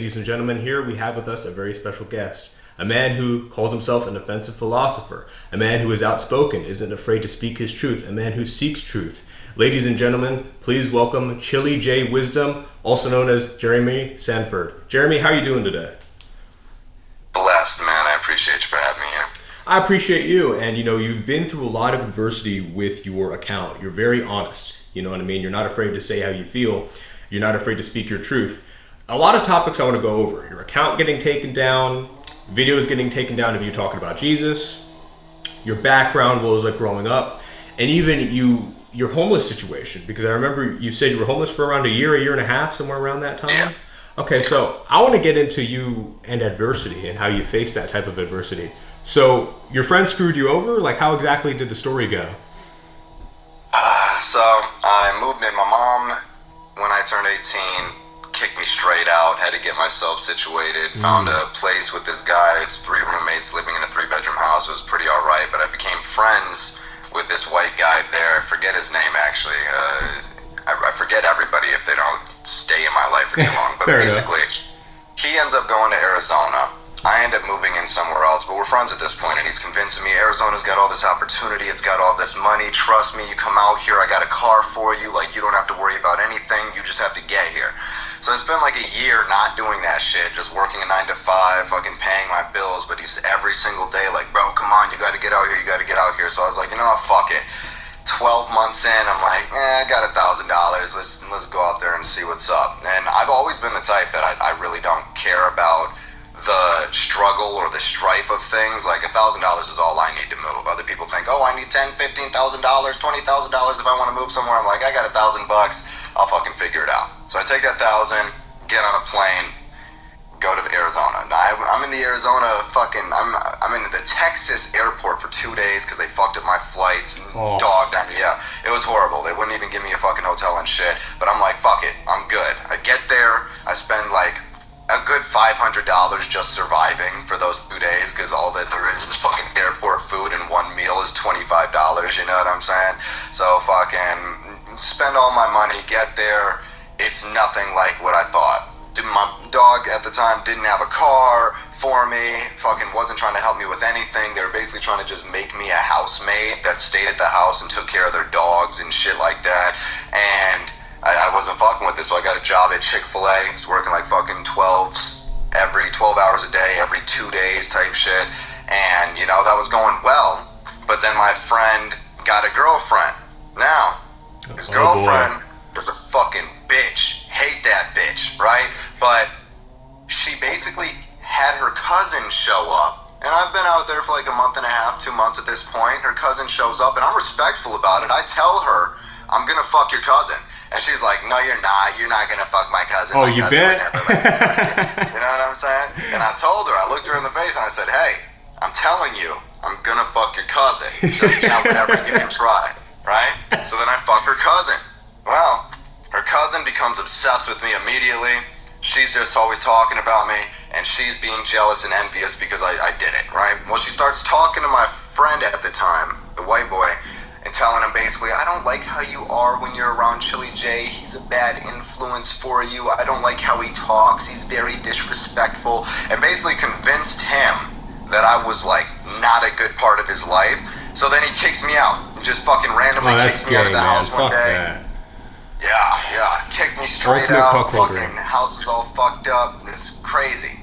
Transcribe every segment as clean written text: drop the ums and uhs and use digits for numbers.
ladies and gentlemen, here we have with us a very special guest. A man who calls himself an offensive philosopher. A man who is outspoken, isn't afraid to speak his truth. A man who seeks truth. Ladies and gentlemen, please welcome Chili J Wisdom, also known as Jeremy Sanford. Jeremy, how are you doing today? Blessed, man. I appreciate you for having me here. I appreciate you. And, you've been through a lot of adversity with your account. You're very honest. You know what I mean? You're not afraid to say how you feel. You're not afraid to speak your truth. A lot of topics I want to go over. Your account getting taken down, videos getting taken down of you talking about Jesus, your background, what it was like growing up, and even your homeless situation. Because I remember you said you were homeless for around a year and a half, somewhere around that time? Yeah. Okay, so I want to get into you and adversity and how you face that type of adversity. So your friend screwed you over? Like, how exactly did the story go? So I moved in. My mom, when I turned 18, kicked me straight out. Had to get myself situated. Found a place with this guy. It's 3 roommates living in a 3-bedroom house. It was pretty all right. But I became friends with this white guy there. I forget his name, actually. I forget everybody if they don't stay in my life for too long. But basically, he ends up going to Arizona. I end up moving in somewhere else, but we're friends at this point, and he's convincing me Arizona's got all this opportunity, it's got all this money, trust me, you come out here, I got a car for you, like, you don't have to worry about anything, you just have to get here. So I spent like a year not doing that shit, just working a 9 to 5, fucking paying my bills, but he's every single day like, bro, come on, you gotta get out here, you gotta get out here. So I was like, you know what, fuck it. 12 months in, I'm like, I got $1,000, let's go out there and see what's up. And I've always been the type that I really don't care about the struggle or the strife of things. Like, $1,000 is all I need to move. Other people think, oh, I need $10,000, $15,000, $20,000 if I want to move somewhere. I'm like, I got $1,000, I'll fucking figure it out. So I take that 1,000, get on a plane, go to Arizona. Now, I'm in the Arizona I'm in the Texas airport for 2 days because they fucked up my flights and dogged on me. Yeah, it was horrible. They wouldn't even give me a fucking hotel and shit. But I'm like, fuck it, I'm good. I get there, I spend like a good $500 just surviving for those 2 days because all that there is fucking airport food, and one meal is $25, you know what I'm saying? So fucking spend all my money, get there, it's nothing like what I thought. My dog at the time didn't have a car for me, fucking wasn't trying to help me with anything. They were basically trying to just make me a housemaid that stayed at the house and took care of their dogs and shit like that. And I wasn't fucking with it, so I got a job at Chick-fil-A. I was working like fucking 12 hours a day, every 2 days type shit. And, that was going well. But then my friend got a girlfriend. Now, his girlfriend was a fucking bitch. Hate that bitch, right? But she basically had her cousin show up. And I've been out there for like a month and a half, 2 months at this point. Her cousin shows up, and I'm respectful about it. I tell her, I'm gonna fuck your cousin. And she's like, no, you're not. You're not going to fuck my cousin. Oh, you bet? You know what I'm saying? And I told her, I looked her in the face and I said, hey, I'm telling you, I'm going to fuck your cousin. Just count whatever you can try, right? So then I fuck her cousin. Well, her cousin becomes obsessed with me immediately. She's just always talking about me, and she's being jealous and envious because I did it, right? Well, she starts talking to my friend at the time, the white boy, and telling him basically, I don't like how you are when you're around Chili J. He's a bad influence for you. I don't like how he talks. He's very disrespectful. And basically convinced him that I was like not a good part of his life. So then he kicks me out. He just fucking randomly kicks me out of the house one day. Yeah. Kicked me straight out. Fucking house is all fucked up. It's crazy.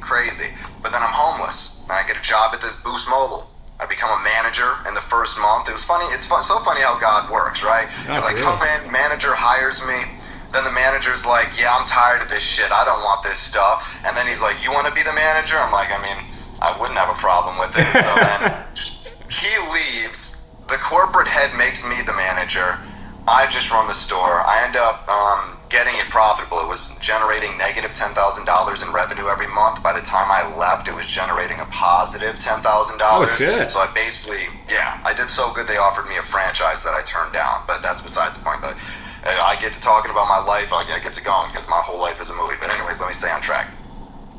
But then I'm homeless. And I get a job at this Boost Mobile. I become a manager in the first month. It was funny. It's so funny how God works, right? Because I come in, manager hires me. Then the manager's like, yeah, I'm tired of this shit. I don't want this stuff. And then he's like, you want to be the manager? I'm like, I wouldn't have a problem with it. So then he leaves. The corporate head makes me the manager. I just run the store. I end up getting it profitable. It was generating negative $10,000 in revenue every month. By the time I left, it was generating a positive $10,000. Oh, shit. So I basically, I did so good they offered me a franchise that I turned down. But that's besides the point. I get to talking about my life. I get to going because my whole life is a movie. But anyways, let me stay on track.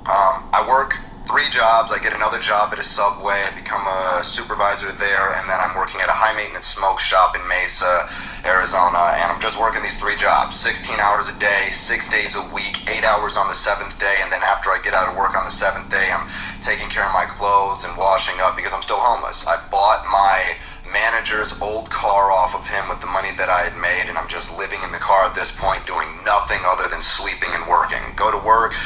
I work 3 jobs. I get another job at a Subway. I become a supervisor there, and then I'm working at a high-maintenance smoke shop in Mesa, Arizona, and I'm just working these 3 jobs, 16 hours a day, 6 days a week, 8 hours on the 7th day, and then after I get out of work on the 7th day, I'm taking care of my clothes and washing up because I'm still homeless. I bought my manager's old car off of him with the money that I had made, and I'm just living in the car at this point, doing nothing other than sleeping and working. Go to work.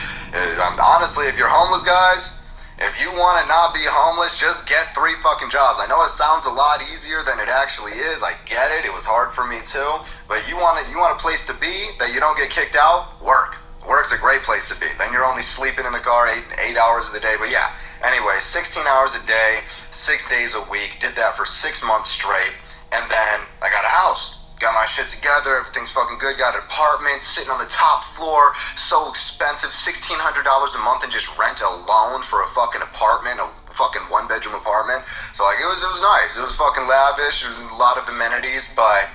Honestly, if you're homeless, guys, if you want to not be homeless, just get 3 fucking jobs. I know it sounds a lot easier than it actually is. I get it. It was hard for me too. But you want a place to be that you don't get kicked out? Work. Work's a great place to be. Then you're only sleeping in the car 8 hours of the day. But yeah. Anyway, 16 hours a day, 6 days a week. Did that for 6 months straight. And then I got a house. Got my shit together. Everything's fucking good. Got an apartment sitting on the top floor. So expensive. $1,600 a month and just rent alone for a fucking apartment. A fucking 1-bedroom apartment. So like it was nice. It was fucking lavish. There was a lot of amenities, but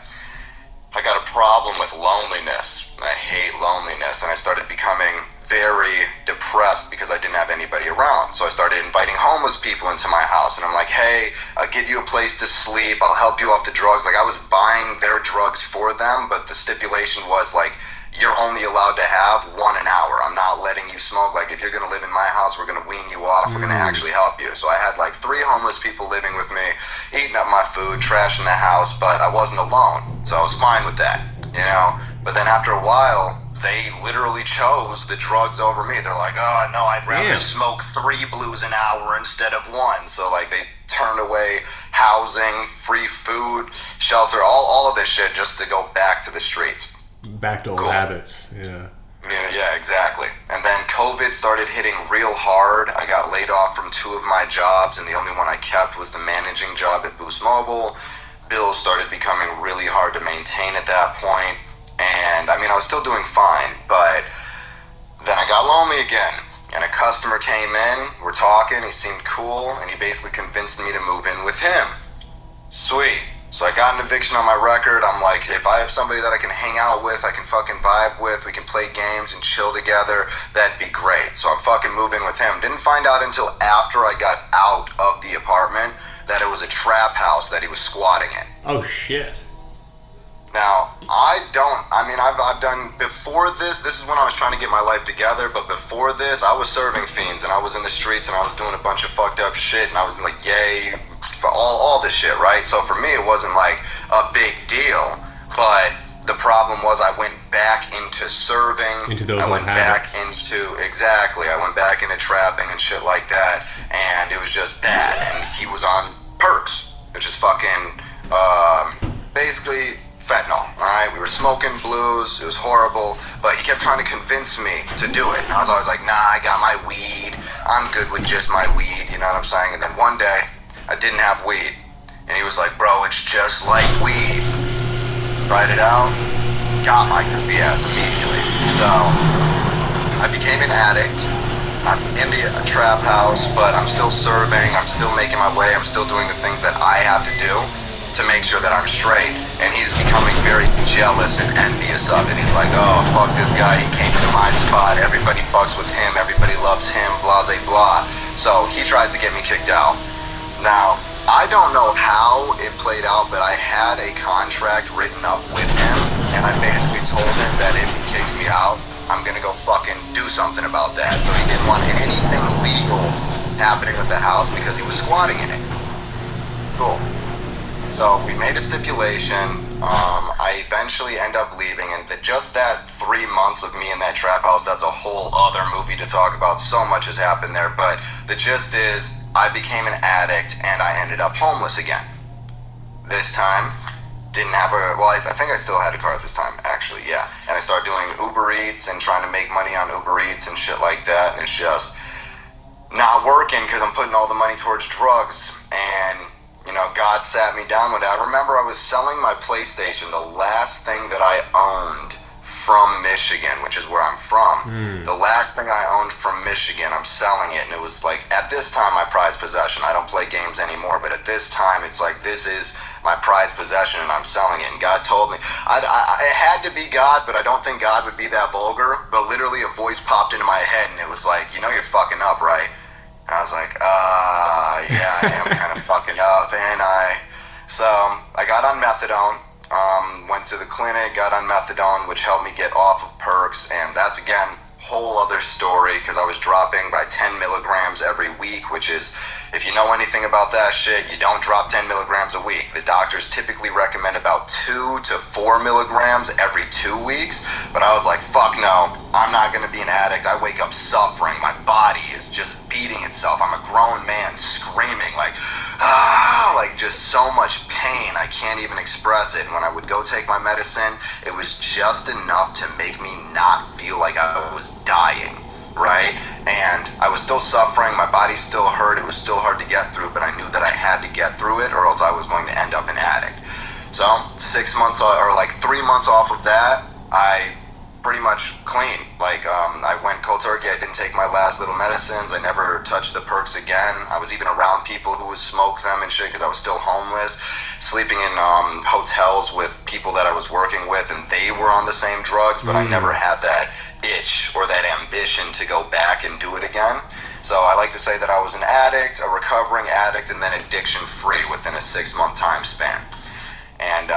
I got a problem with loneliness. I hate loneliness, and I started becoming very depressed because I didn't have anybody around. So I started inviting homeless people into my house, and I'm like, hey, I'll give you a place to sleep, I'll help you off the drugs. Like I was buying their drugs for them, but the stipulation was like, you're only allowed to have 1 an hour. I'm not letting you smoke. Like if you're gonna live in my house, we're gonna wean you off, we're gonna actually help you. So I had like 3 homeless people living with me, eating up my food, trashing the house, but I wasn't alone, so I was fine with that, you know. But then after a while, they literally chose the drugs over me. They're like, oh no, I'd rather smoke 3 blues an hour instead of 1. So like they turned away housing, free food, shelter, all of this shit just to go back to the streets. Back to old habits, yeah. Yeah, exactly. And then COVID started hitting real hard. I got laid off from 2 of my jobs, and the only one I kept was the managing job at Boost Mobile. Bills started becoming really hard to maintain at that point. And I mean, I was still doing fine, but then I got lonely again. And a customer came in, we're talking, he seemed cool, and he basically convinced me to move in with him. Sweet. So I got an eviction on my record. I'm like, if I have somebody that I can hang out with, I can fucking vibe with, we can play games and chill together, that'd be great. So I'm fucking moving with him. Didn't find out until after I got out of the apartment that it was a trap house that he was squatting in. Oh shit. Now, I've done, before this is when I was trying to get my life together, but before this, I was serving fiends, and I was in the streets, and I was doing a bunch of fucked up shit, and I was like, yay, for all this shit, right? So for me, it wasn't like a big deal, but the problem was I went back into serving. Into those I went old habits. back into, exactly, I went back into trapping and shit like that, and it was just bad, and he was on perks, which is fucking, basically fentanyl, alright? We were smoking blues, it was horrible, but he kept trying to convince me to do it. And I was always like, nah, I got my weed, I'm good with just my weed, you know what I'm saying? And then one day, I didn't have weed, and he was like, bro, it's just like weed. Tried it out, got my goofy ass immediately. So, I became an addict. I'm in a trap house, but I'm still serving, I'm still making my way, I'm still doing the things that I have to do to make sure that I'm straight. And he's becoming very jealous and envious of it. He's like, oh, fuck this guy, he came to my spot, everybody fucks with him, everybody loves him, blah, blah, blah. So he tries to get me kicked out. Now, I don't know how it played out, but I had a contract written up with him, and I basically told him that if he kicks me out, I'm gonna go fucking do something about that. So he didn't want anything legal happening with the house because he was squatting in it. Cool. So we made a stipulation. I eventually end up leaving, and just that 3 months of me in that trap house, that's a whole other movie to talk about. So much has happened there, but the gist is I became an addict and I ended up homeless again. This time, didn't have I think I still had a car at this time, actually, yeah. And I started doing Uber Eats and trying to make money on Uber Eats and shit like that, and it's just not working because I'm putting all the money towards drugs. And you know, God sat me down one day. I remember I was selling my PlayStation, the last thing that I owned from Michigan, which is where I'm from. The last thing I owned from Michigan, I'm selling it, and it was like, at this time, my prized possession. I don't play games anymore, but at this time, it's like, this is my prized possession, and I'm selling it. And God told me, it had to be God, but I don't think God would be that vulgar. But literally, a voice popped into my head, and it was like, you know, you're fucking up, right? And I was like, yeah, I am kind of fucking up. So I got on methadone, went to the clinic, got on methadone, which helped me get off of perks. And that's, again, whole other story, because I was dropping by 10 milligrams every week, which is, if you know anything about that shit, you don't drop 10 milligrams a week. The doctors typically recommend about 2 to 4 milligrams every 2 weeks. But I was like, fuck no, I'm not gonna be an addict. I wake up suffering. My body is just beating itself. I'm a grown man screaming like, like just so much pain. I can't even express it. And when I would go take my medicine, it was just enough to make me not feel like I was dying. Right? And I was still suffering, my body still hurt, it was still hard to get through, but I knew that I had to get through it or else I was going to end up an addict. So 6 months or like 3 months off of that, I pretty much clean. Like I went cold turkey, I didn't take my last little medicines, I never touched the perks again. I was even around people who would smoke them and shit because I was still homeless, sleeping in hotels with people that I was working with and they were on the same drugs, but I never had that itch or that ambition to go back and do it again. So I like to say that I was an addict, a recovering addict, and then addiction free within a 6-month time span. And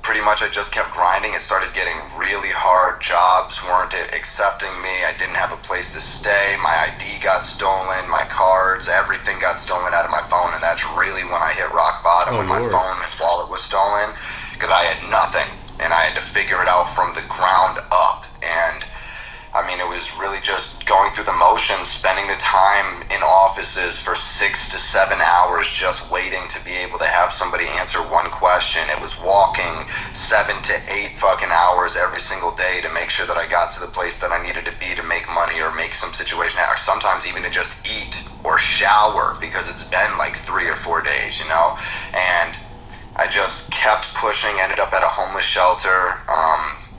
pretty much I just kept grinding. It started getting really hard. Jobs weren't accepting me. I didn't have a place to stay. My ID got stolen, my cards, everything got stolen out of my phone, and that's really when I hit rock bottom, when my phone and wallet was stolen, because I had nothing and I had to figure it out from the ground up. And I mean, it was really just going through the motions, spending the time in offices for 6 to 7 hours just waiting to be able to have somebody answer one question. It was walking 7 to 8 fucking hours every single day to make sure that I got to the place that I needed to be to make money or make some situation, or sometimes even to just eat or shower because it's been like 3 or 4 days, you know? And I just kept pushing, ended up at a homeless shelter.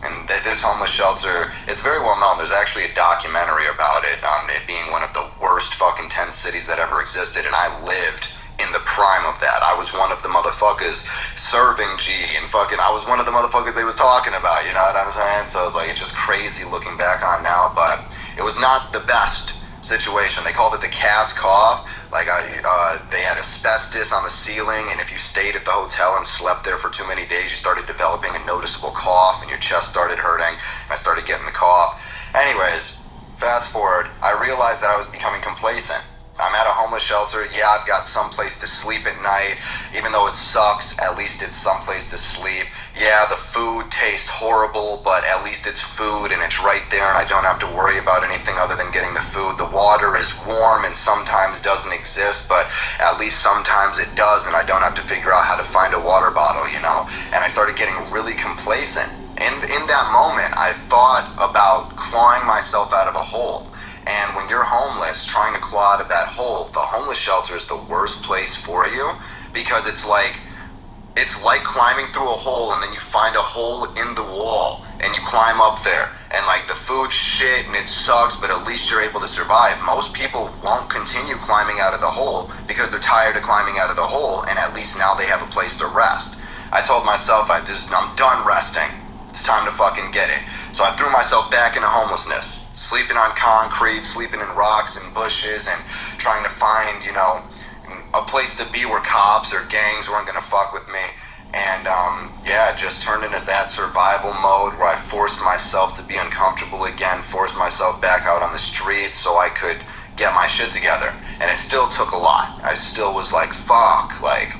And this homeless shelter, it's very well known. There's actually a documentary about it, it being one of the worst fucking tent cities that ever existed, and I lived in the prime of that. I was one of the motherfuckers serving G, and fucking, I was one of the motherfuckers they was talking about, you know what I'm saying? So it's like, it's just crazy looking back on now, but it was not the best situation. They called it the Cas cough. Like they had asbestos on the ceiling, and if you stayed at the hotel and slept there for too many days, you started developing a noticeable cough, and your chest started hurting, and I started getting the cough. Anyways, fast forward, I realized that I was becoming complacent. I'm at a homeless shelter. Yeah, I've got some place to sleep at night. Even though it sucks, at least it's some place to sleep. Yeah, the food tastes horrible, but at least it's food and it's right there and I don't have to worry about anything other than getting the food. The water is warm and sometimes doesn't exist, but at least sometimes it does and I don't have to figure out how to find a water bottle, you know? And I started getting really complacent. In that moment, I thought about clawing myself out of a hole. And when you're homeless, trying to claw out of that hole, the homeless shelter is the worst place for you because it's like climbing through a hole and then you find a hole in the wall and you climb up there and like the food's shit and it sucks, but at least you're able to survive. Most people won't continue climbing out of the hole because they're tired of climbing out of the hole, and at least now they have a place to rest. I told myself I'm done resting. It's time to fucking get it. So I threw myself back into homelessness, sleeping on concrete, sleeping in rocks and bushes, and trying to find, you know, a place to be where cops or gangs weren't gonna fuck with me. And yeah, it just turned into that survival mode where I forced myself to be uncomfortable again, forced myself back out on the streets so I could get my shit together. And it still took a lot. I still was like, fuck, like,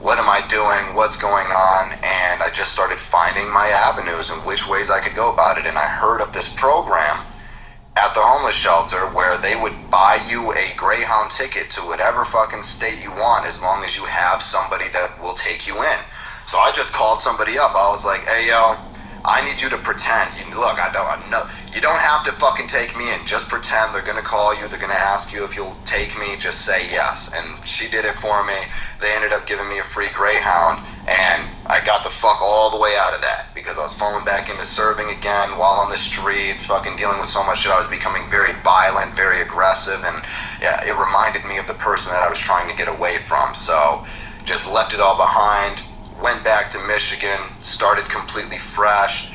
what am I doing? What's going on? And I just started finding my avenues and which ways I could go about it. And I heard of this program at the homeless shelter where they would buy you a Greyhound ticket to whatever fucking state you want as long as you have somebody that will take you in. So I just called somebody up. I was like, hey, yo, I need you to pretend. Look, you don't have to fucking take me in. Just pretend. They're gonna call you. They're gonna ask you if you'll take me. Just say yes. And she did it for me. They ended up giving me a free Greyhound, and I got the fuck all the way out of that because I was falling back into serving again while on the streets, fucking dealing with so much shit. I was becoming very violent, very aggressive, and yeah, it reminded me of the person that I was trying to get away from. So just left it all behind, went back to Michigan, started completely fresh.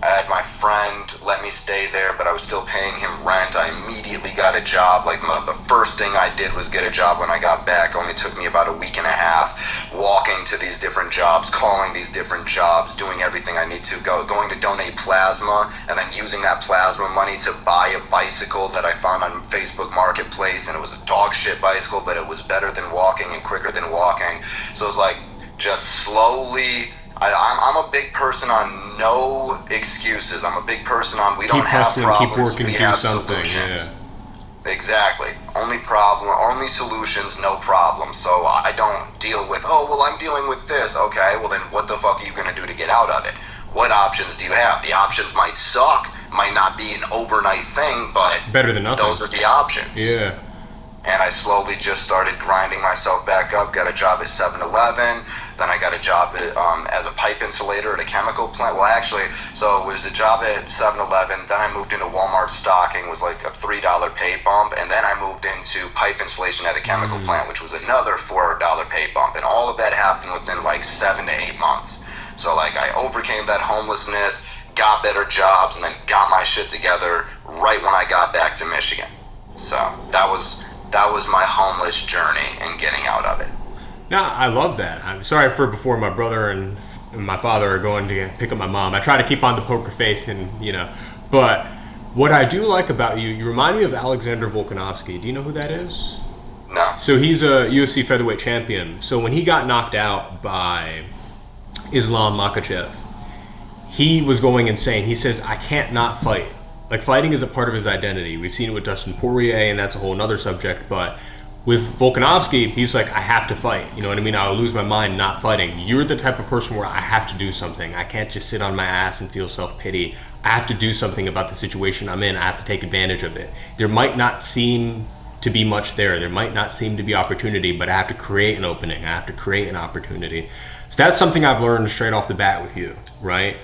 I had my friend let me stay there, but I was still paying him rent. I immediately got a job. Like, the first thing I did was get a job when I got back. Only took me about a week and a half, walking to these different jobs, calling these different jobs, doing everything I need to, going to donate plasma, and then using that plasma money to buy a bicycle that I found on Facebook Marketplace, and it was a dog shit bicycle, but it was better than walking and quicker than walking. So it was like, just slowly... I'm a big person on no excuses. I'm a big person on we don't have problems. Keep working, we do have something. solutions. Yeah. Exactly. Only solutions, no problems. So I don't deal with, oh, well, I'm dealing with this. Okay, well then what the fuck are you going to do to get out of it? What options do you have? The options might suck, might not be an overnight thing, but better than nothing. Those are the options. Yeah. And I slowly just started grinding myself back up. Got a job at 7-Eleven. Then I got a job as a pipe insulator at a chemical plant. Well, actually, so it was a job at 7-Eleven. Then I moved into Walmart stocking, was like a $3 pay bump. And then I moved into pipe installation at a chemical plant, which was another $4 pay bump. And all of that happened within like 7 to 8 months. So like I overcame that homelessness, got better jobs, and then got my shit together right when I got back to Michigan. So that was my homeless journey and getting out of it. No, I love that. I'm sorry for before my brother and my father are going to pick up my mom. I try to keep on the poker face and, but what I do like about you, you remind me of Alexander Volkanovski. Do you know who that is? No. So he's a UFC featherweight champion. So when he got knocked out by Islam Makhachev, he was going insane. He says, I can't not fight. Like, fighting is a part of his identity. We've seen it with Dustin Poirier, and that's a whole other subject. But with Volkanovski, he's like, I have to fight. You know what I mean? I'll lose my mind not fighting. You're the type of person where I have to do something. I can't just sit on my ass and feel self-pity. I have to do something about the situation I'm in. I have to take advantage of it. There might not seem to be much there. There might not seem to be opportunity, but I have to create an opening. I have to create an opportunity. So that's something I've learned straight off the bat with you, right?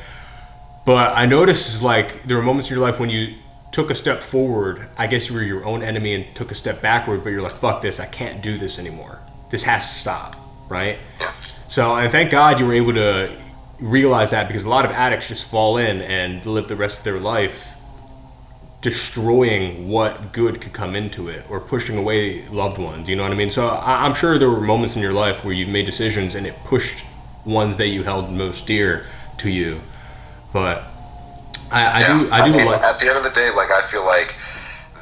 But I noticed is like there were moments in your life when you took a step forward. I guess you were your own enemy and took a step backward, but you're like, fuck this, I can't do this anymore. This has to stop, right? Yeah. So, and thank God you were able to realize that, because a lot of addicts just fall in and live the rest of their life destroying what good could come into it or pushing away loved ones, you know what I mean? So I'm sure there were moments in your life where you've made decisions and it pushed ones that you held most dear to you. But I do like. At the end of the day, like I feel like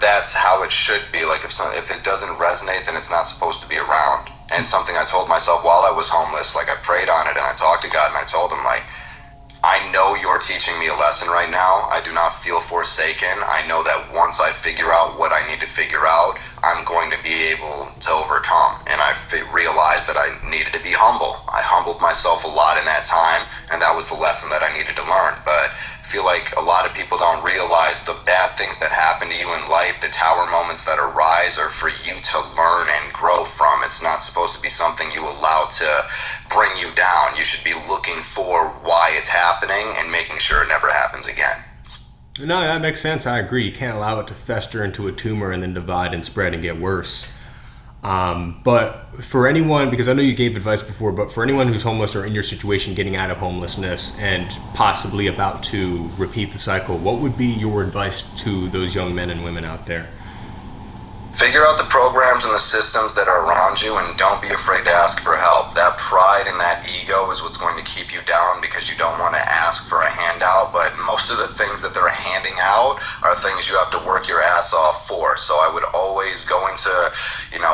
that's how it should be. Like if it doesn't resonate, then it's not supposed to be around. And something I told myself while I was homeless, like I prayed on it and I talked to God and I told him, like, I know you're teaching me a lesson right now. I do not feel forsaken. I know that once I figure out what I need to figure out, I'm going to be able to overcome. And I realized that I needed to be humble. I humbled myself a lot in that time, and that was the lesson that I needed to learn. But I feel like a lot of people don't realize the bad things that happen to you in life, the tower moments that arise, are for you to learn and grow from. It's not supposed to be something you allow to bring you down. You should be looking for why it's happening and making sure it never happens again. No, that makes sense. I agree. You can't allow it to fester into a tumor and then divide and spread and get worse. But for anyone, because I know you gave advice before, but for anyone who's homeless or in your situation getting out of homelessness and possibly about to repeat the cycle, what would be your advice to those young men and women out there? Figure out the programs and the systems that are around you and don't be afraid to ask for help. That pride and that ego is what's going to keep you down because you don't want to ask for a handout, but most of the things that they're handing out are things you have to work your ass off for. So I would always go into,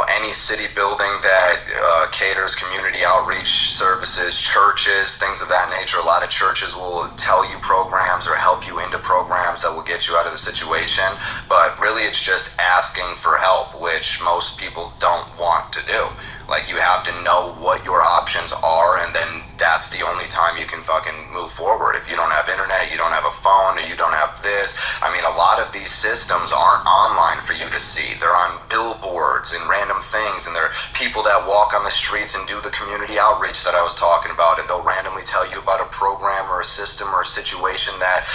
any city building that caters community outreach services, churches, things of that nature. A lot of churches will tell you programs or help you into programs that will get you out of the situation, but really it's just asking for help, which most people don't want to do. Like, you have to know what your options are, and then that's the only time you can fucking move forward. If you don't have internet, you don't have a phone, or you don't have this. I mean, a lot of these systems aren't online for you to see. They're on billboards and random things, and they're people that walk on the streets and do the community outreach that I was talking about, and they'll randomly tell you about a program or a system or a situation that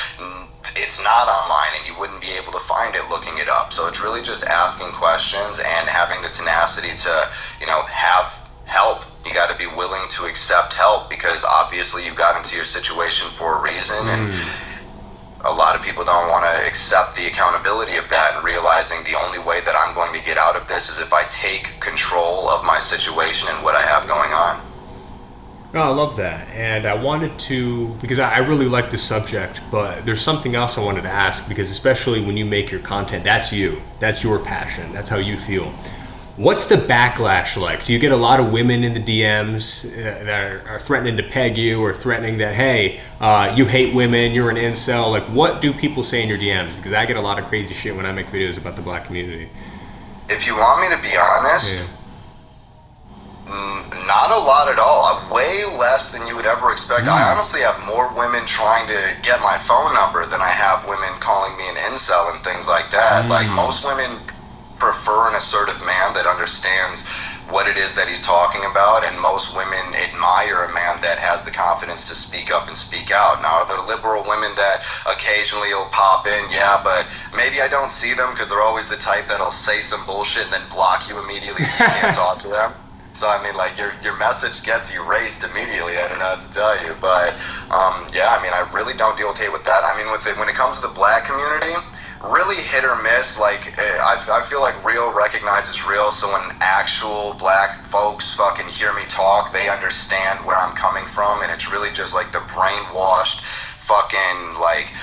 it's not online and you wouldn't be able to find it looking it up. So it's really just asking questions and having the tenacity to, have help. You got to be willing to accept help because obviously you got into your situation for a reason. And a lot of people don't want to accept the accountability of that and realizing the only way that I'm going to get out of this is if I take control of my situation and what I have going on. No, I love that. And I wanted to, because I really like this subject, but there's something else I wanted to ask, because especially when you make your content, that's you. That's your passion. That's how you feel. What's the backlash like? Do you get a lot of women in the DMs that are threatening to peg you, or threatening that, hey, you hate women, you're an incel? Like, what do people say in your DMs? Because I get a lot of crazy shit when I make videos about the black community. If you want me to be honest, not a lot at all. Way less than you would ever expect. I honestly have more women trying to get my phone number than I have women calling me an incel and things like that. Like, most women prefer an assertive man that understands what it is that he's talking about, and most women admire a man that has the confidence to speak up and speak out. Now, are there liberal women that occasionally will pop in? Yeah, but maybe I don't see them because they're always the type that'll say some bullshit and then block you immediately so you can't talk to them. So, I mean, like, your message gets erased immediately. I don't know what to tell you. But, yeah, I mean, I really don't deal with hate with that. I mean, when it comes to the black community, really hit or miss. Like, I feel like real recognizes real. So when actual black folks fucking hear me talk, they understand where I'm coming from. And it's really just like the brainwashed fucking, like,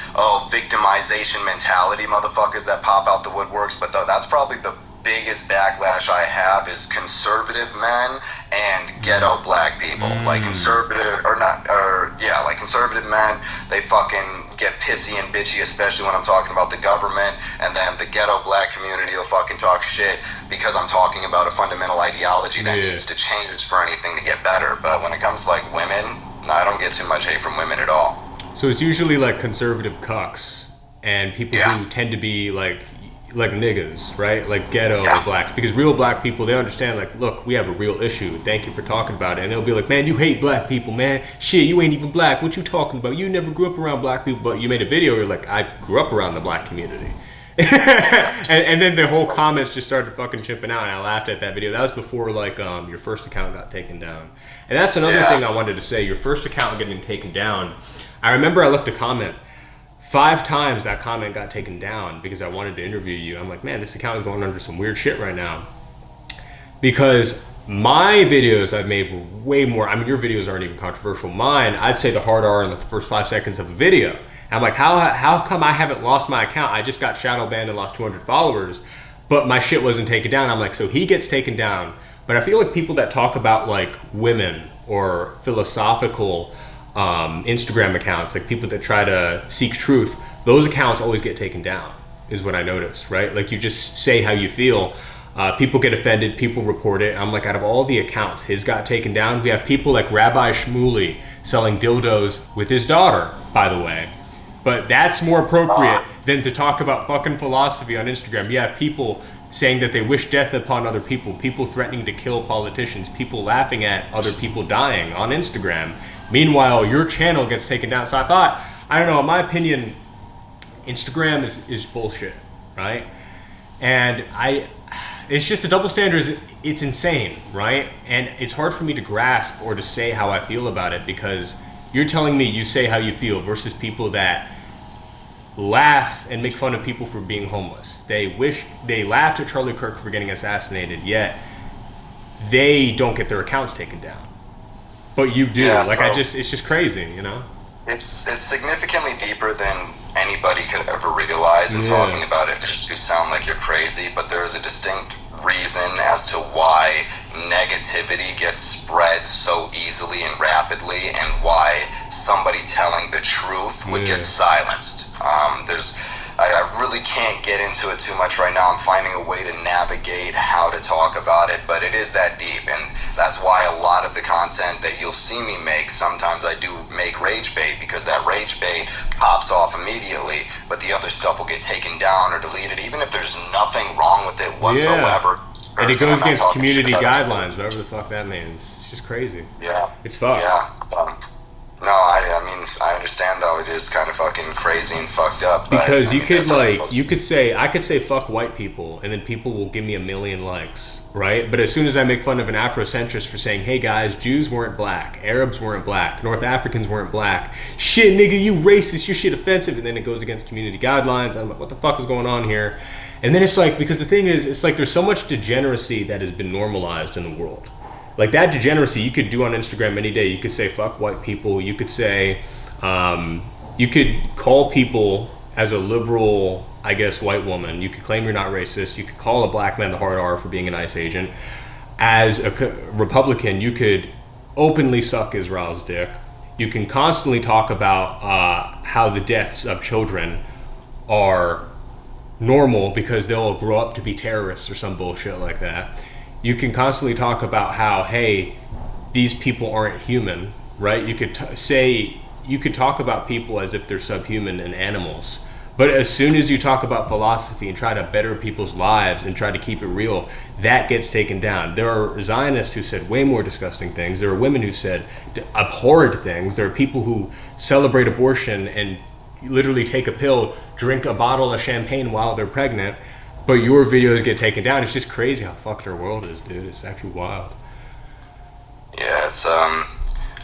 victimization mentality motherfuckers that pop out the woodworks. But that's probably the biggest backlash I have is conservative men and ghetto black people. Like conservative conservative men, they fucking get pissy and bitchy, especially when I'm talking about the government, and then the ghetto black community will fucking talk shit because I'm talking about a fundamental ideology that needs to change for anything to get better. But when it comes to like women, I don't get too much hate from women at all. So it's usually like conservative cucks and people who tend to be like niggas, right? Like ghetto blacks. Because real black people, they understand, like, look, we have a real issue. Thank you for talking about it. And they'll be like, man, you hate black people, man. Shit, you ain't even black. What you talking about? You never grew up around black people. But you made a video, you're like, I grew up around the black community. and then the whole comments just started fucking chipping out, and I laughed at that video. That was before, like, your first account got taken down. And that's another thing I wanted to say. Your first account getting taken down. I remember I left a comment. 5 times that comment got taken down because I wanted to interview you. I'm like, man, this account is going under some weird shit right now. Because my videos I've made were way more, I mean, your videos aren't even controversial. Mine, I'd say the hard R in the first 5 seconds of a video. And I'm like, how come I haven't lost my account? I just got shadow banned and lost 200 followers, but my shit wasn't taken down. I'm like, so he gets taken down. But I feel like people that talk about like women or philosophical Instagram accounts, like people that try to seek truth, those accounts always get taken down, is what I noticed, right? Like you just say how you feel, people get offended, people report it. I'm like, out of all the accounts, his got taken down. We have people like Rabbi Shmuley selling dildos with his daughter, by the way. But that's more appropriate than to talk about fucking philosophy on Instagram. You have people saying that they wish death upon other people, people threatening to kill politicians, people laughing at other people dying on Instagram. Meanwhile, your channel gets taken down. So I thought, I don't know, in my opinion, Instagram is bullshit, right? And it's just a double standard. It's insane, right? And it's hard for me to grasp or to say how I feel about it, because you're telling me you say how you feel versus people that laugh and make fun of people for being homeless. They laughed at Charlie Kirk for getting assassinated, yet they don't get their accounts taken down. But you do. It's just crazy, you know? It's significantly deeper than anybody could ever realize, and talking about it makes you sound like you're crazy, but there is a distinct reason as to why negativity gets spread so easily and rapidly, and why somebody telling the truth would get silenced. I really can't get into it too much right now. I'm finding a way to navigate how to talk about it, but it is that deep, and that's why a lot of the content that you'll see me make, sometimes I do make rage bait, because that rage bait pops off immediately, but the other stuff will get taken down or deleted, even if there's nothing wrong with it whatsoever. And it goes against community guidelines, whatever the fuck that means. It's just crazy. Yeah. It's fucked. Yeah. No, I mean, I understand though. It is kind of fucking crazy and fucked up. But Because I you mean, could that's what like, supposed you to. could say, I could say fuck white people, and then people will give me a million likes, right? But as soon as I make fun of an Afrocentrist for saying, hey guys, Jews weren't black, Arabs weren't black, North Africans weren't black, shit nigga, you racist, your shit offensive, and then it goes against community guidelines. I'm like, what the fuck is going on here? And then it's like, because the thing is, it's like there's so much degeneracy that has been normalized in the world. Like that degeneracy you could do on Instagram any day. You could say fuck white people. You could say, you could call people as a liberal, I guess, white woman. You could claim you're not racist. You could call a black man the hard R for being an ICE agent. As a Republican, you could openly suck Israel's dick. You can constantly talk about how the deaths of children are normal because they'll grow up to be terrorists or some bullshit like that. You can constantly talk about how, hey, these people aren't human, right? You could say, you could talk about people as if they're subhuman and animals. But as soon as you talk about philosophy and try to better people's lives and try to keep it real, that gets taken down. There are Zionists who said way more disgusting things. There are women who said abhorrent things. There are people who celebrate abortion and literally take a pill, drink a bottle of champagne while they're pregnant, but your videos get taken down. It's just crazy how fucked our world is, dude. It's actually wild. Yeah, it's I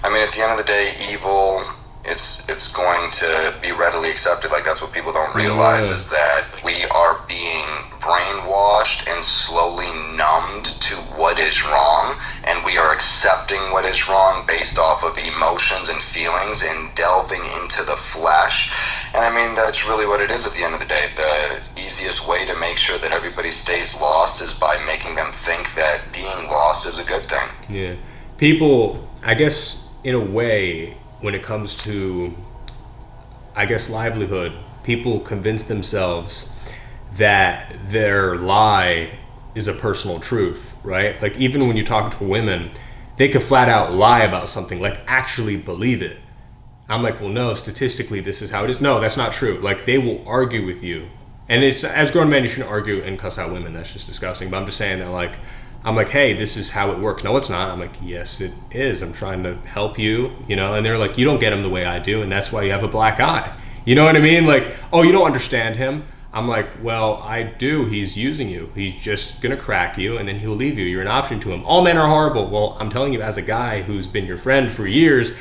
mean, at the end of the day, evil, it's going to be readily accepted. Like that's what people don't realize is that we are being brainwashed and slowly numbed to what is wrong, and we are accepting what is wrong based off of emotions and feelings and delving into the flesh. And I mean, that's really what it is at the end of the day. The easiest way to make sure that everybody stays lost is by making them think that being lost is a good thing. Yeah. People, I guess, in a way, when it comes to, I guess, livelihood, people convince themselves that their lie is a personal truth, right? Like, even when you talk to women, they could flat out lie about something, like actually believe it. I'm like, well, no, statistically, this is how it is. No, that's not true. Like, they will argue with you. And it's, as grown men, you shouldn't argue and cuss out women. That's just disgusting. But I'm just saying that, like, I'm like, hey, this is how it works. No, it's not. I'm like, yes, it is. I'm trying to help you, you know? And they're like, you don't get him the way I do, and that's why you have a black eye. You know what I mean? Like, oh, you don't understand him. I'm like, well, I do. He's using you. He's just going to crack you, and then he'll leave you. You're an option to him. All men are horrible. Well, I'm telling you, as a guy who's been your friend for years,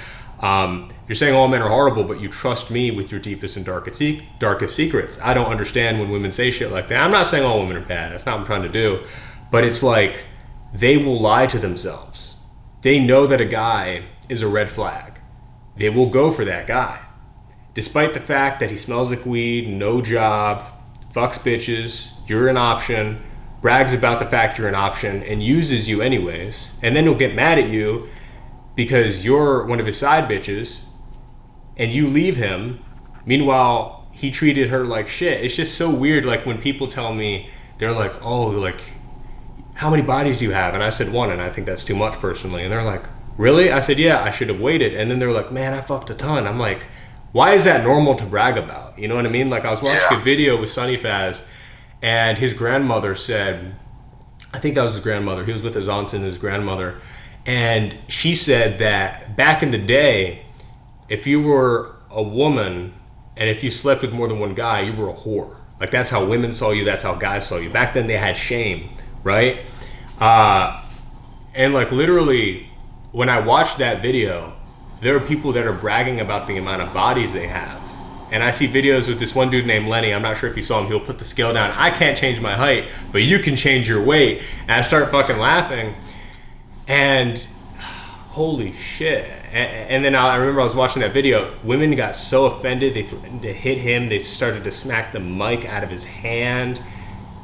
you're saying all men are horrible, but you trust me with your deepest and darkest secrets. I don't understand when women say shit like that. I'm not saying all women are bad. That's not what I'm trying to do. But it's like, they will lie to themselves. They know that a guy is a red flag. They will go for that guy. Despite the fact that he smells like weed, no job, fucks bitches, you're an option, brags about the fact you're an option, and uses you anyways. And then he'll get mad at you because you're one of his side bitches, and you leave him. Meanwhile, he treated her like shit. It's just so weird. Like, when people tell me, they're like, oh, like, how many bodies do you have? And I said one, and I think that's too much personally. And they're like, really? I said, yeah, I should have waited. And then they're like, man, I fucked a ton. I'm like, why is that normal to brag about? You know what I mean? Like, I was watching a video with Sonny Faz, and his grandmother said, I think that was his grandmother. He was with his aunt and his grandmother. And she said that back in the day, if you were a woman and if you slept with more than one guy, you were a whore. Like, that's how women saw you. That's how guys saw you. Back then, they had shame, right? And like, literally, when I watched that video, there are people that are bragging about the amount of bodies they have. And I see videos with this one dude named Lenny. I'm not sure if you saw him. He'll put the scale down. I can't change my height, but you can change your weight. And I start fucking laughing. And holy shit. And then I remember I was watching that video. Women got so offended. They threatened to hit him. They started to smack the mic out of his hand.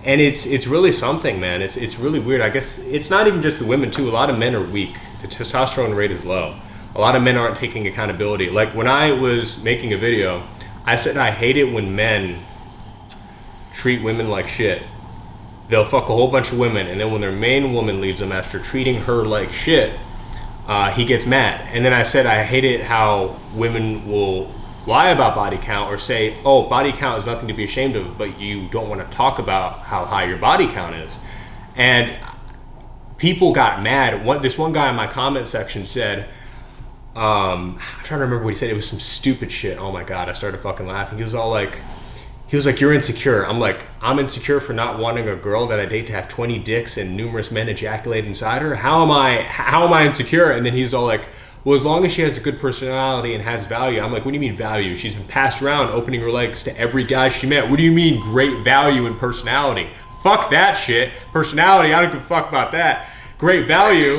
And it's really something, man. It's really weird. I guess it's not even just the women, too. A lot of men are weak. The testosterone rate is low. A lot of men aren't taking accountability. Like, when I was making a video, I said I hate it when men treat women like shit. They'll fuck a whole bunch of women, and then when their main woman leaves them after treating her like shit, he gets mad. And then I said I hate it how women will lie about body count or say, oh, body count is nothing to be ashamed of, but you don't want to talk about how high your body count is. And people got mad. This one guy in my comment section said, I'm trying to remember what he said. It was some stupid shit. Oh my God, I started fucking laughing. He was like, you're insecure. I'm like, I'm insecure for not wanting a girl that I date to have 20 dicks and numerous men ejaculate inside her. How am I insecure? And then he's all like, well, as long as she has a good personality and has value. I'm like, what do you mean value? She's been passed around opening her legs to every guy she met. What do you mean great value and personality? Fuck that shit. Personality, I don't give a fuck about that. Great value.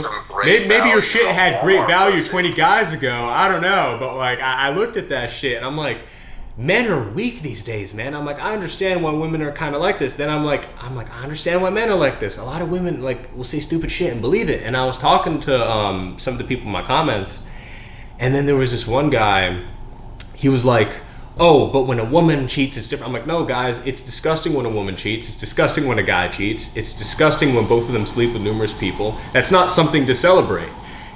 Maybe your shit had great value 20 guys ago. I don't know. But like, I looked at that shit and I'm like, men are weak these days, man. I'm like, I understand why women are kind of like this. Then I'm like, I understand why men are like this. A lot of women like will say stupid shit and believe it. And I was talking to some of the people in my comments, and then there was this one guy. He was like, oh, but when a woman cheats, it's different. I'm like, no, guys, it's disgusting when a woman cheats. It's disgusting when a guy cheats. It's disgusting when both of them sleep with numerous people. That's not something to celebrate.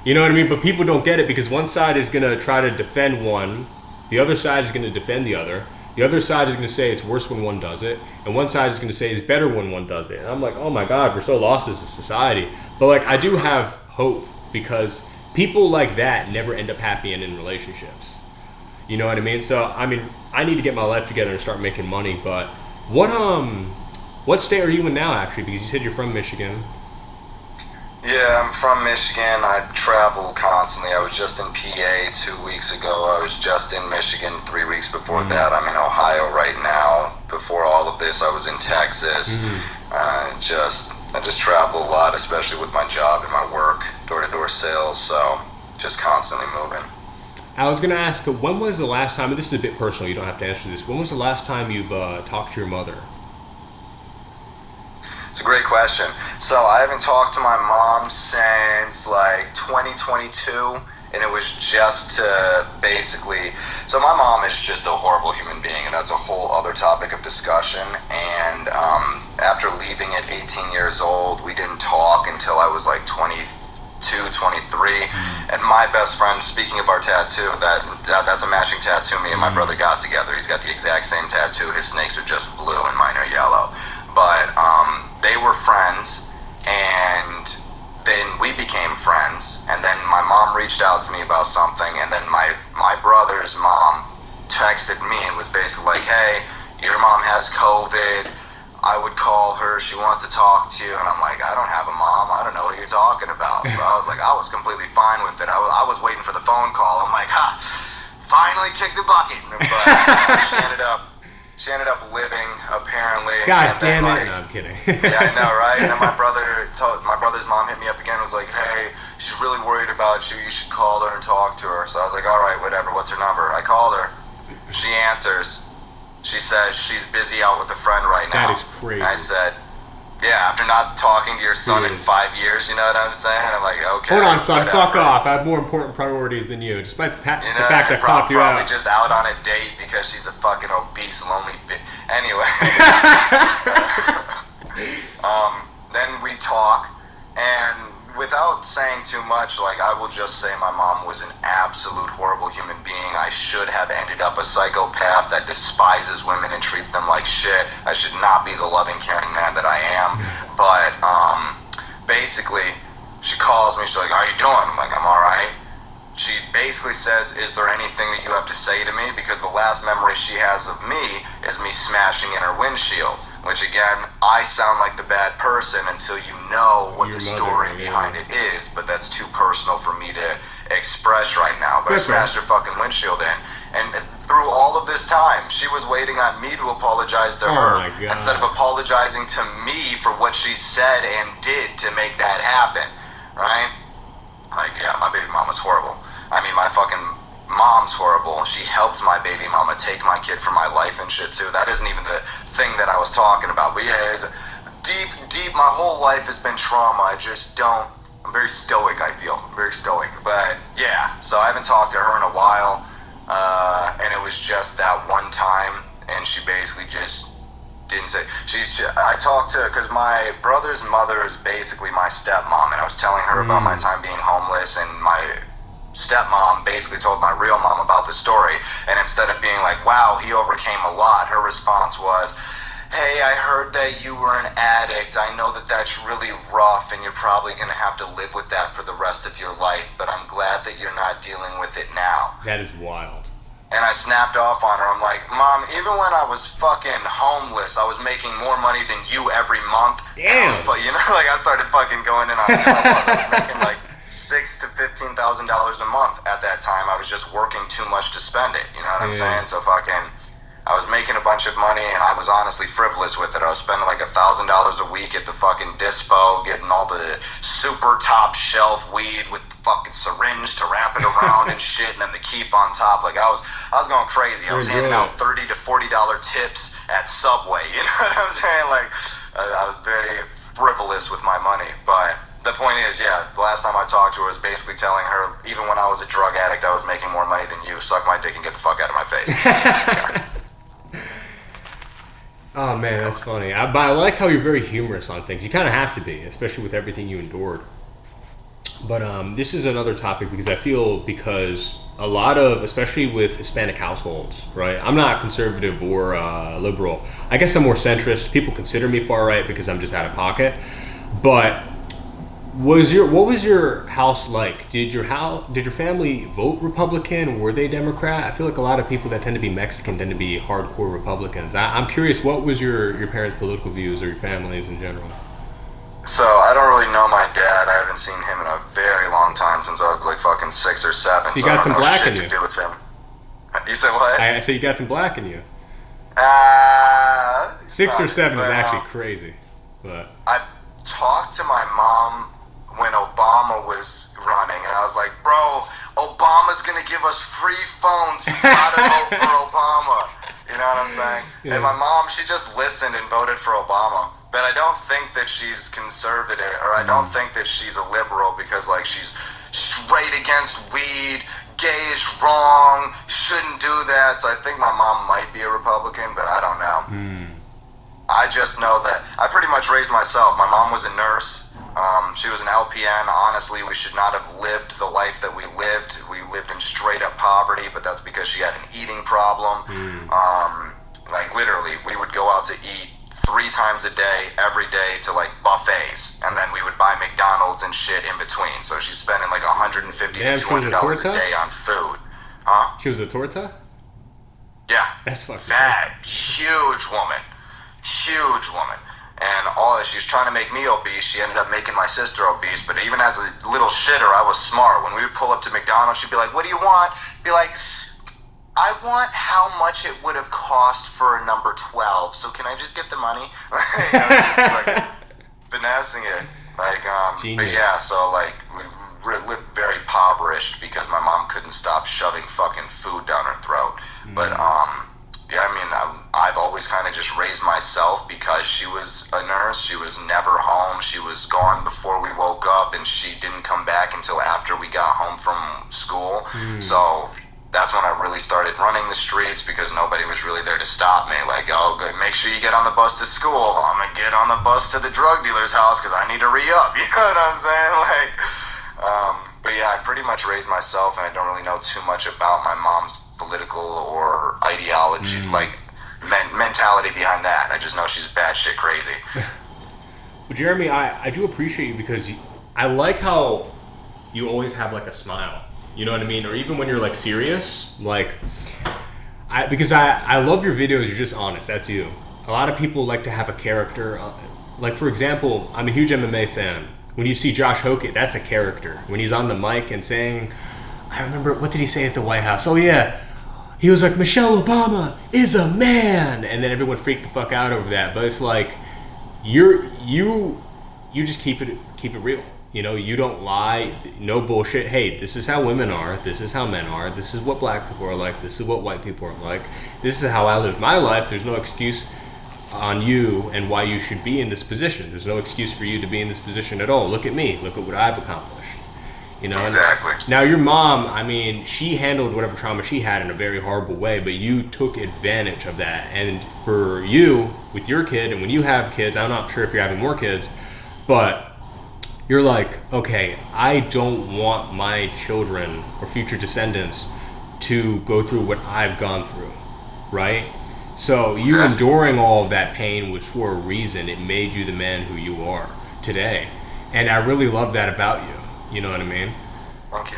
You know what I mean? But people don't get it because one side is gonna try to defend one. The other side is going to defend the other. The other side is going to say it's worse when one does it. And one side is going to say it's better when one does it. And I'm like, oh my God, we're so lost as a society. But like, I do have hope because people like that never end up happy and in relationships. You know what I mean? So, I mean, I need to get my life together and start making money. But what state are you in now, actually? Because you said you're from Michigan. Yeah, I'm from Michigan. I travel constantly. I was just in PA 2 weeks ago. I was just in Michigan 3 weeks before that. I'm in Ohio right now. Before all of this, I was in Texas. I just travel a lot, especially with my job and my work, door-to-door sales. So just constantly moving. I was going to ask, when was the last time, and this is a bit personal, you don't have to answer this, when was the last time you've talked to your mother? It's a great question. So I haven't talked to my mom since like 2022, and it was just to basically, so my mom is just a horrible human being, and that's a whole other topic of discussion. And after leaving at 18 years old, we didn't talk until I was like 22, 23. And my best friend, speaking of our tattoo, that's a matching tattoo me and my brother got together. He's got the exact same tattoo. His snakes are just blue and mine are yellow. But they were friends, and then we became friends, and then my mom reached out to me about something, and then my brother's mom texted me and was basically like, hey, your mom has COVID, I would call her, she wants to talk to you, and I'm like, I don't have a mom, I don't know what you're talking about. So I was like, I was completely fine with it. I was waiting for the phone call. I'm like, finally kicked the bucket. But she ended up living, apparently. God damn it. No, I'm kidding. Yeah, I know, right? And then my brother's mom hit me up again and was like, hey, she's really worried about you. You should call her and talk to her. So I was like, all right, whatever. What's her number? I called her. She answers. She says she's busy out with a friend right now. That is crazy. And I said, yeah, after not talking to your son in 5 years, you know what I'm saying? I'm like, okay. Hold on, son, whatever. Fuck off. I have more important priorities than you, despite the fact I popped you probably out. just out on a date because she's a fucking obese, lonely bitch. Anyway. Then we talk, and without saying too much, like, I will just say my mom was an absolute horrible human being. I should have ended up a psychopath that despises women and treats them like shit. I should not be the loving, caring man that I am. But basically, she calls me, she's like, how you doing? I'm like, I'm alright. She basically says, is there anything that you have to say to me? Because the last memory she has of me is me smashing in her windshield. Which, again, I sound like the bad person until you know what the story behind it is. But that's too personal for me to express right now. But I smashed her fucking windshield in. And through all of this time, she was waiting on me to apologize to her. Instead of apologizing to me for what she said and did to make that happen. Right? Like, yeah, my baby mama's horrible. I mean, my fucking mom's horrible. She helped my baby mama take my kid from my life and shit too. That isn't even the thing that I was talking about. But yeah, it's deep, my whole life has been trauma. I'm very stoic, I feel. I'm very stoic. But yeah, so I haven't talked to her in a while. And it was just that one time, and she basically just didn't say. I talked to, because my brother's mother is basically my stepmom, and I was telling her about my time being homeless, and my stepmom basically told my real mom about the story. And instead of being like, wow, he overcame a lot, her response was, hey, I heard that you were an addict. I know that that's really rough and you're probably going to have to live with that for the rest of your life, but I'm glad that you're not dealing with it now. That is wild. And I snapped off on her. I'm like, Mom, even when I was fucking homeless, I was making more money than you every month. Damn. You know, like I started fucking going in on I was making like $6,000 to $15,000 a month at that time. I was just working too much to spend it. You know what I'm saying? So fucking, I was making a bunch of money and I was honestly frivolous with it. I was spending like $1,000 a week at the fucking dispo, getting all the super top shelf weed with the fucking syringe to wrap it around and shit, and then the keef on top. Like I was going crazy. I was handing out $30 to $40 tips at Subway. You know what I'm saying? Like I was very frivolous with my money. But the point is, yeah, the last time I talked to her was basically telling her, even when I was a drug addict, I was making more money than you. Suck my dick and get the fuck out of my face. Oh man, that's funny. But I like how you're very humorous on things. You kind of have to be, especially with everything you endured. But this is another topic because I feel because a lot of, especially with Hispanic households, right? I'm not conservative or liberal. I guess I'm more centrist. People consider me far right because I'm just out of pocket. But what was your house like? Did your family vote Republican? Were they Democrat? I feel like a lot of people that tend to be Mexican tend to be hardcore Republicans. I'm curious, what was your parents' political views or your family's in general? So I don't really know my dad. I haven't seen him in a very long time, since I was like fucking 6 or 7. So you got some black in you. To do with him. You said what? I said you got some black in you. 6 or 7 is actually crazy. But I talked to my mom when Obama was running, and I was like, bro, Obama's gonna give us free phones. You gotta vote for Obama. You know what I'm saying? Yeah. And my mom, she just listened and voted for Obama. But I don't think that she's conservative, or I don't think that she's a liberal, because like she's straight against weed, gay is wrong, shouldn't do that. So I think my mom might be a Republican, but I don't know. I just know that I pretty much raised myself. My mom was a nurse. She was an LPN. Honestly, we should not have lived the life that we lived. We lived in straight up poverty, but that's because she had an eating problem. Like literally, we would go out to eat 3 times a day, every day, to like buffets, and then we would buy McDonald's and shit in between. So she's spending like $150 to $200 a day on food. Huh? She was a torta? Yeah. That's fucking fat, huge woman. And she was trying to make me obese. She ended up making my sister obese. But even as a little shitter, I was smart. When we would pull up to McDonald's, she'd be like, "What do you want?" Be like, "I want how much it would have cost for a number 12. So can I just get the money?" Just like finessing it. Like, but yeah. So like, we lived very impoverished because my mom couldn't stop shoving fucking food down her throat. But yeah, I mean, I've always kind of just raised myself because she was a nurse. She was never home. She was gone before we woke up, and she didn't come back until after we got home from school. So that's when I really started running the streets, because nobody was really there to stop me. Like, oh, good, make sure you get on the bus to school. I'm going to get on the bus to the drug dealer's house because I need to re-up. You know what I'm saying? Like, but yeah, I pretty much raised myself, and I don't really know too much about my mom's political or ideology, like mentality behind that. I just know she's batshit crazy. Well, Jeremy, I do appreciate you because I like how you always have like a smile. You know what I mean? Or even when you're like serious, like because I love your videos. You're just honest. That's you. A lot of people like to have a character. Like for example, I'm a huge MMA fan. When you see Josh Hokett, that's a character. When he's on the mic and saying, I remember, what did he say at the White House? Oh yeah, he was like, Michelle Obama is a man, and then everyone freaked the fuck out over that. But it's like, you just keep it real. You know, you don't lie, no bullshit. Hey, this is how women are. This is how men are. This is what black people are like. This is what white people are like. This is how I lived my life. There's no excuse on you and why you should be in this position. There's no excuse for you to be in this position at all. Look at me. Look at what I've accomplished. You know, exactly. Now your mom, I mean, she handled whatever trauma she had in a very horrible way, but you took advantage of that. And for you, with your kid, and when you have kids, I'm not sure if you're having more kids, but you're like, okay, I don't want my children or future descendants to go through what I've gone through, right? So you Exactly. enduring all of that pain was for a reason. It made you the man who you are today. And I really love that about you. You know what I mean? Thank you.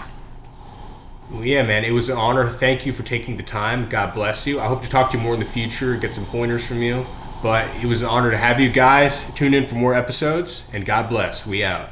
Well, yeah, man, it was an honor. Thank you for taking the time. God bless you. I hope to talk to you more in the future, get some pointers from you. But it was an honor to have you guys. Tune in for more episodes, and God bless. We out.